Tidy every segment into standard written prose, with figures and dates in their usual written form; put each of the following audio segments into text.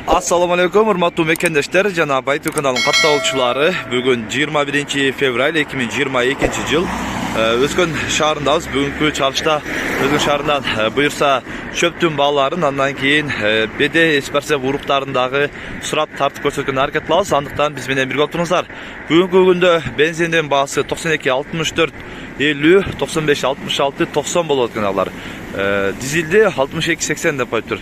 Assalamu alaikum, hurmatly mekendeshler, jana Baytu kanalının kattavulçulары. Bugün 21 fevral 2022 yıl. Özgün şahrındayız. Bugünkü çalışta Özgün şahrından buyursa çöptün bağların, andan keyin bede esperse uruklarındağı surat tartıp göstergen hareket kılabız. Andықтан biz menen birge oturыңыздар. Bugünkü gündө benzindin бағасы 92 64 50 95 66 90 болот экен алар. Дизелде 62 80 деп коюп тур.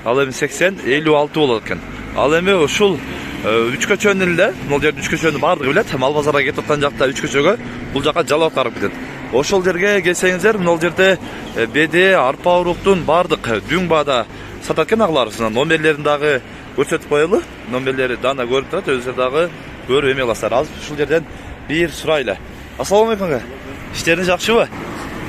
Ал эми 80 56 болот экен. Ал эми ушул 3 көчөнүн эле, бул жерде 3 көчөнү баардыгы билет. Мал базарга кетип аткан жакта 3 көчөгө, бул жака жалап карап кетет. Ошол жерге келсеңиздер, бул жерде беде, арпа уруктун баардык дүң баада сатат экен агларысынан. Номерлерин дагы көрсөтүп коелу. Номерлери дана көрүп турат, өзүңөр дагы көрүп эме кыласыздар. Азыр ушул жерден бир сурайлы. Ассаламу алейкум. İşleriniz жакшыбы?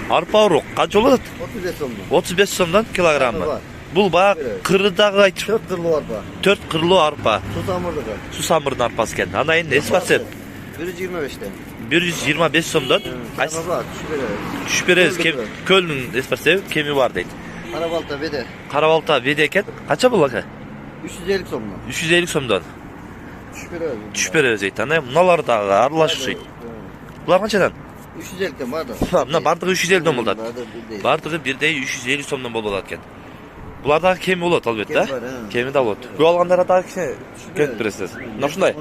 Арпа урук канча болот? 35 сомдон. 35 сомдон килограммы. Бул баягы кырдагы айтып 4 кырлуу арпа. 4 кырлуу арпа. Сусамырдыгы. Сусамырдын арпасы экен. Анайын эспасы 125'ten. 125 сомдон. Кайсы? Түшүп беребиз. Көлдүн эспасы кеми бар дейт. Карабалта беде. Карабалта беде экен. Канча болот ака? 350 сомдон. 350 сомдон. Түшүп беребиз дейт. Анан муналар дагы аралашышат. Булар канчадан? 350'den барды. Мына бардыгы 350 болот. Бардыгы бирдей 350 сомдон болот экен. Булар дагы кеми болот албетте. Кеми да болот. Көп алгандар дагы кичине кетип бересиз. Мына ушундай.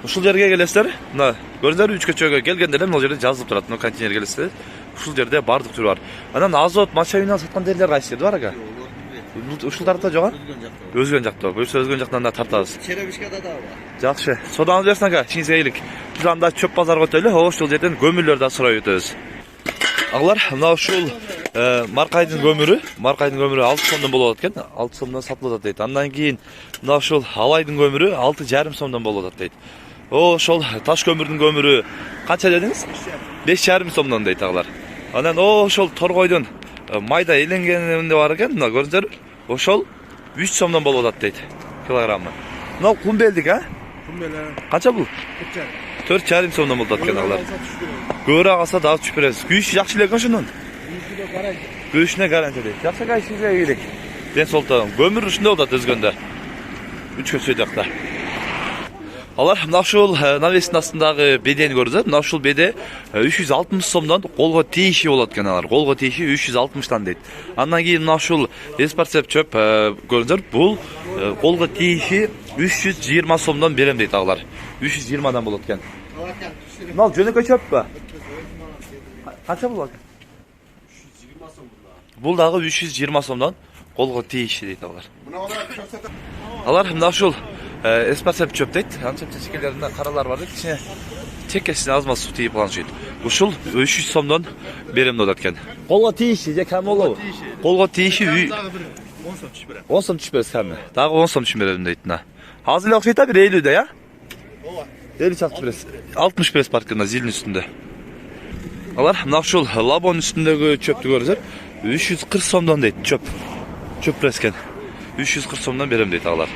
Ушул жерге келесиздер. Мына көрдүңөрбү 3 көчөгө келгенде эле бул жерде жазылып турат. Мына контейнер келесиздер. Ушул жерде бардык түрү бар. Анан азот, машина саткан жерлер кайсы жерде бар ака? Ушул тарапта жок? Өзгөн жакта. Буюрса өзгөн жактан да тартабыз. Черебишкада да бар. Жакшы. Содан берсин ака, чиңизге ийгилик. Биз анда чөп базарга өтөлү. Ошол жерден көмүрлөр да сурап өтөбүз. Аглар, мына ушул маркайдын көмүрү 6 сомдон болот экен. 6 сомдон сатылат дейт. Андан кийин мына ушул алайдын көмүрү 6,5 сомдон болот дейт. Ошол таш көмүрдүн көмүрү канча дедиңиз? 5,5 сомдон дейт аглар. Анан ошол торгойдун майда эленгенинде бар экен, мына көрдүңүздөр. Ошол 3 сомдон болот дейт килограммы. Мына кумбелдик, а? Кумбеле. Канча бул? 4,5 сомдон болот экен аглар. Көөрө калса дагы түшүп беребиз. Күйүшү жакшы эле экен ошонун. Күйүшүнө гарантия дейт. Жакшы кайсыңызга ийгилик. Ден соолукта көмүр ушундай болот өзгөндө. 3 көчө жакта. Алар мына ушул навестин астындагы бедени көрдүңүздөр. Мына ушул беде 360 сомдон колго тийиши болот экен алар. Колго тийиши 360тан дейт. Андан кийин мына ушул эспарсеп чөп көрдүңүздөр. Бул колго тийиши 320 сомдон берем дейт аглар. 320дан болот экен. Мына жөнөкөй чөппү? Канча болот? 320 сом бунда. Бул дагы 320 сомдон колго тийиши дейт аглар. Алар мына ушул эспарсеп чөп дейт. Анча чечкелеринде каралар бар дейт. Кичине чеккесине аз маз суу тийип калган ушул 300 сомдон берем болот экен. Колго тийиши же кем болобу? Колго тийиши 10 сом түшүп берем. 10 сом түшүп бересиз кәме? Дагы 10 сом түшүп берем дейт мына. Азыр эле окшойт бир 50 я? Ооба. 50 чакты бересиз. 60 бересиз паркында зилдин үстүндө. Алар мына ушул лабон үстүндөгү чөптү көрсөңөр 340 сомдон дейт чөп. Чөп берескен. 340 сомдон берем дейт алар.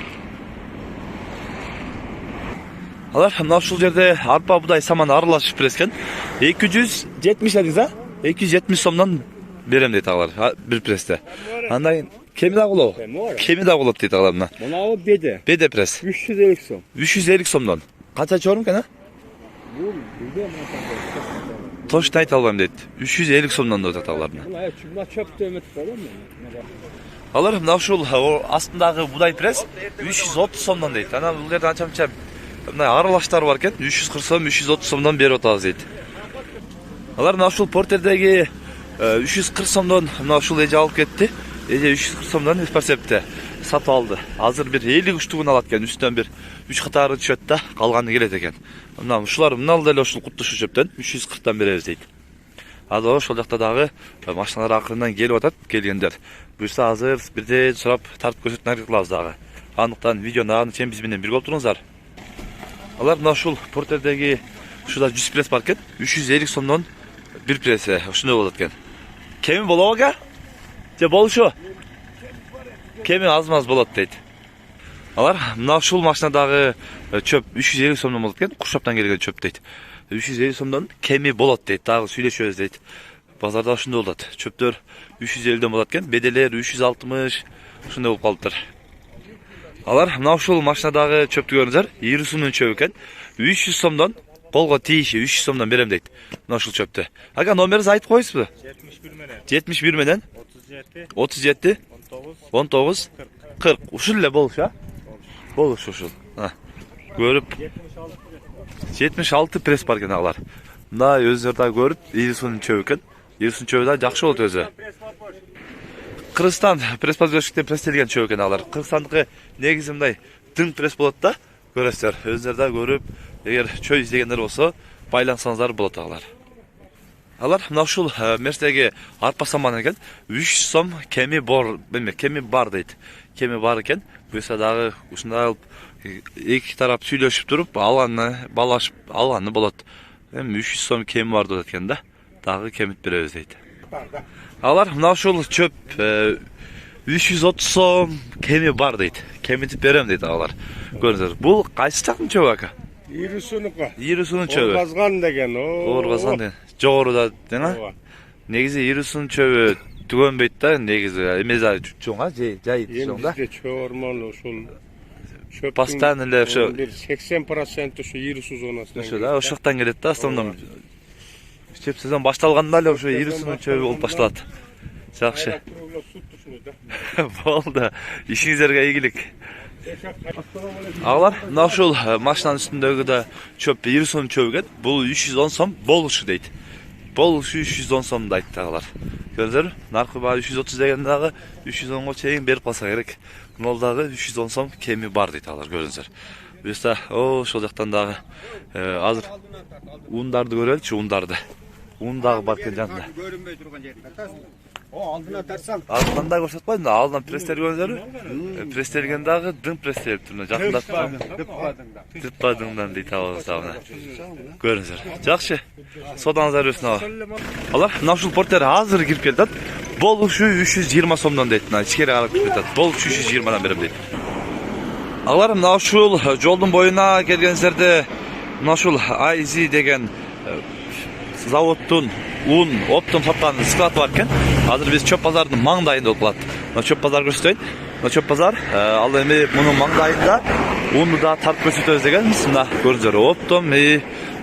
Алар мына ушул жерде арпа будай саман аралашып берескен. 270 дедиңиз, а? 270 сомдон берем дейт алар бир престе. Андан кеми да болобу? Кеми да болот дейт алар мына. Мына беде. Беде пресс. 350 сом. 350 сомдон. Канча чорум экен, а? Бул беде мына. Точно айта албайм дейт. 350 сомдон деп атат алар. Мына чөптө өмөт болом. Алар мына ушул астындагы будай пресс 330 сомдон дейт. Анан бул жерде анча-мынча мына аралаштар бар экен. 340 сом, 330 сомдон берип атабыз дейт. Алар мына ушул портердеги 340 сомдон мына ушул эже алып кетти. Эже 340 сомдон эспарсепти сатып алды. Азыр бир 50 үчтүгүн алат экен. Үстөн бир 3 катары түшөт да, калганы келет экен. Мына ушулар мына деле ушул куттушу чөптөн 340тан беребиз дейт. Азыр ошол жакта дагы машиналар акырындан келип атат, келгендер. Буюрса азыр бирде сурап тартып көрсөтүп аракет кылабыз дагы. Андыктан видеону дагы чейин биз менен бирге отуруңуздар. Алар мына ушул портердеги ушуда 100 пресс бар экен. 350 сомдон бир прессе ушундай болот экен. Кеми болобу ака? Же болушу? Кеми аз-маз болот дейт. Алар мына ушул машинадагы чөп 350 сомдон болот экен. Куршаптан келген чөп дейт. 350 сомдон кеми болот дейт. Дагы сүйлөшөбүз дейт. Базарда ушундай болот. Чөптөр 350дөн болот экен. Беделер 360 ушундай болуп калыптыр. Алар мына ушул машинадагы чөптү көрүңүздөр. Ирусунун чөбү экен. 300 сомдон колго тийиши 300 сомдон берем дейт. Мына ушул чөптү. Ага, номеринизди айтып коесузбу? 71 менен 37 19 40. Ушул эле болуш, а? Болуш ушул. Көрүп 76 пресс бар экен алар. Мына өзүңөр да көрүп, Ирусунун чөбү экен. Ирусунун чөбү да жакшы болот өзү. Кыргызстан пресс подвешкте пресстелген чөбү экен алар. Кыргызстандыкы негизи мындай дың пресс болот да. Көрөсүздөр. Өзүңөр да көрүп, эгер чөй издегендер болсо, байлансаңыздар болот алар. Алар мына ушул мерседеги арпа саман экен. 300 сом кеми бар дейт. Кеми бар экен. Буюрса дагы ушундай алып эки тарап сүйлөшүп туруп, балашып алганы болот. Эми 300 сом кеми бар дейт экен да. Дагы кемит беребиз дейт. Алар мына ушул чөп 330 сом кеми бар дейт. Кемитип берем дейт алар. Көрүңүздөр. Бул кайсы жактын чөбү ака? Ирусунуку. Ирусунун чөбү. Оргазган деген. Оргазган деген. Жогоруда дең. Негизи Ирусунун чөбү түгөнбөйт да, негизи эмезе чоң, жай чоң да. Бизде чөп орман ушул чөп Постоянно эле ошо 80% ушу Ирусу зонасынан. ошо да, ошол жактан келет да, основном. Чөп сезон башталганда эле ошо Ирусунун чөбү болуп башталат. Жакшы. Болду. Ишиңиздерге ийгилик. Алар мына ушул машинанын үстүндөгү да чөп Ирусунун чөбү экен. Бул 310 сом болушу дейт. Болушу 310 сом да айтты алар. Көрдүңүздөр? Наркы баа 330 деген дагы 310го чейин берип калса керек. Мол дагы 310 сом кеми бар дейт алар, көрдүңүздөр. Буюрса, ошол жактан дагы азыр ундарды көрөлүчү, ундарды. Un dağı бар екен жанында. Көрінбей тұрған жерде. О, алдына тарсам. Алдынан да көрсетпайды мына алдынан пресстер көрсөтөр. Пресстелген дагы дың пресстелип тур. Жакындап дыппадыңдан дейт абызда. Көрүңүздөр. Жакшы. Содаңыздар өсүн ала. Алар мына ушул порттер азыр кирип келди. Болушу 320 сомдон дейт. Мына ичкери карап кетет. Болушу 320дан берем дейт. Алар мына ушул жолдун боюна келгенсерде мына ушул IZ деген заводтун un, оптом саткан склад бар экен. Азыр биз чөп базардын маңдайында болуп калат. Мына чөп базар көрсөтөйүн. Мына чөп базар, ал эми мунун маңдайында унду да тартып көрсөтөбүз дегенбиз. Мына көрүңүздөр, оптом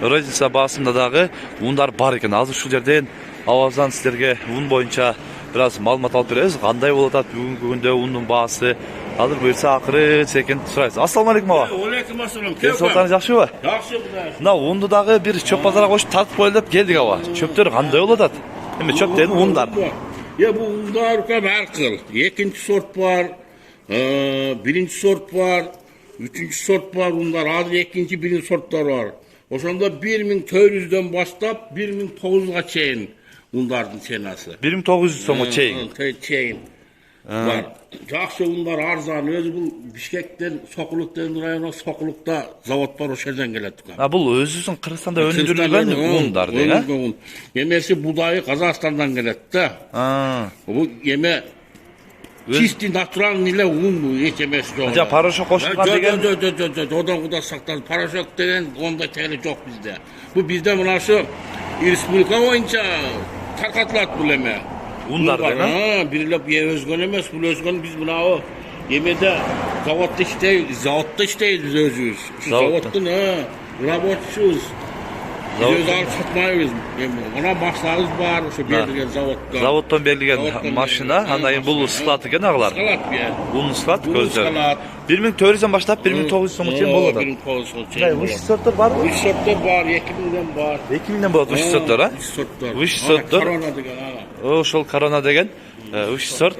розница баасында дагы ундар бар экен. Азыр ушул жерден аваздан силерге un боюнча бир аз маалымат алып беребиз. Кандай болуп атат бүгүнкү күндө ундун баасы? Азыр буюрса акыры секен сурайбыз. Ассаламу алейкум ага. Алейкум ассалам. Сотаңыз жакшыбы? Жакшы Кудай. Мына унду дагы бир чөп базарга коюп тартып коелу деп келдик аба. Чөптөр кандай болуп атат? Эми чөп деген ундар. Bu unlar her kıl. İkinci sort var, birinci sort var, üçüncü sort var. Bunlar hazır ikinci, birinci sortlar var. O zaman 1400'den başlap 1900'a çeyin unların senası. 1900 somo çeyin. Çeyin. Var. Жақсы unlar arzan. Özü bu Bişkek'ten, Sokuluk'tan rayona Sokuluk'ta zavod var o şeyden geledi. Ha bu özüsün Kırgızstan'da öndürülgen unlar değil ha? Yemesi budayı Kazakistan'dan geledi de. Bu yeme çisti natural ile un bu hiç yemesi yok. Acaba paraşok koşulgan degen? Odan kuda saklandı. Paraşok degen onda teli yok bizde. Bu bizde buna şu İrismülka oyunca tarkatlat bu leme. Unlar değil ha? Biriyle bir özgün emez. Bu özgün biz buna o yemede zavatta işteyiz biz özüyüz. Zavattın ha. Rabotçuyuz. Biz öz alıp satmayız. Ona maksağız var. Şu belirgen zavatta. Zavoddan belirgen maşina. Anayın bulu sıklat eken ağlar. Sıklat bir. Bunu sıklat gözler. 1400'den başlayıp 1900 somu için bolu da. 1900 somu için. Uç sortlar var mı? Uç sortlar var. 2000'den var. 2000'den bolu uç sortlar ha? Uç sortlar. Uç sortlar. Korona degen ha. Ошол корона деген 3 сорт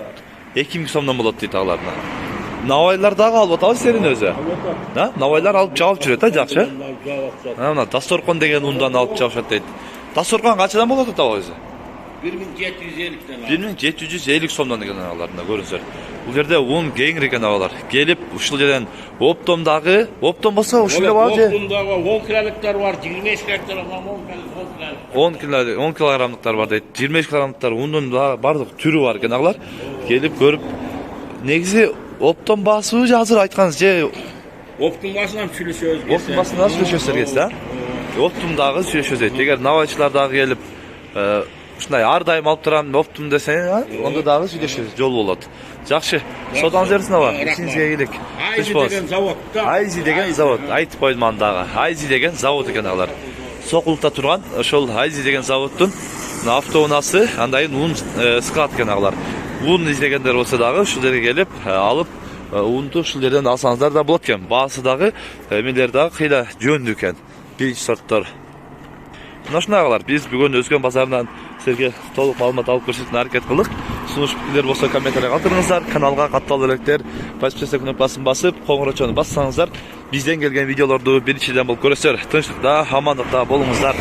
2000 сомдон болот дейт аларына. Навайлар дагы алып атабыз серин өзү. Да? Навайлар алып жаап жүрөт да, жакшы. Мына Дасторкон деген ундан алып жаашат дейт. Дасторкон качадан болот атабы өзү? 1750'den. 1750 сомдон деген аларына көрүңүздөр. Бул жерде un кеңир экен алар. Келип ушул жерден оптомдагы, оптом болсо ушул эле бар же. Оптомдагы 10 kiloluklar var, 25 kiloluklar var, 10 kiloluk. 10 килограммдыктар бар дейт. 25 килограммдыктар ундун бардык түрү бар экен алар. Келип көрүп негизи оптом басуу же азыр айтканыңыз же Оптом басынан сүйлөшөбүз. оптом басынан сүйлөшөсүздөр келсе, а? Оптом дагы сүйлөшөбүз дейт. Эгер навайчылар дагы келип ушундай ар дайым алып турам, оптум десең, онда дагы сүйлөшөбүз, жол болот. Жакшы. Содаңыз берсин аба. Ишиңизге ийгилик. Айзи деген заводда. Айзи деген завод. Айтып койдум андагы. Айзи деген завод экен алар. Сокулукта турган ошол Айзи деген заводдун автоунаасы андайын ун сыкат экен алар. Ун издегендер болсо дагы ушул жерге келип алып унду ушул жерден алсаңыздар да болот экен. Баасы дагы эмелер дагы кыйла жөндүү экен. Биринчи сорттор. Мына ушундайлар биз бүгүн Өзгөн базарынан силерге толук маалымат алып көрсөтүүнү аракет кылдык. Сунуш пикирлер болсо комментарий калтырыңыздар. Каналга катталып электер подписка кнопкасын басып, коңгурочону бассаңыздар, бизден келген видеолорду биринчиден болуп көрөсүздөр. Тынчтыкта, амандыкта болуңуздар.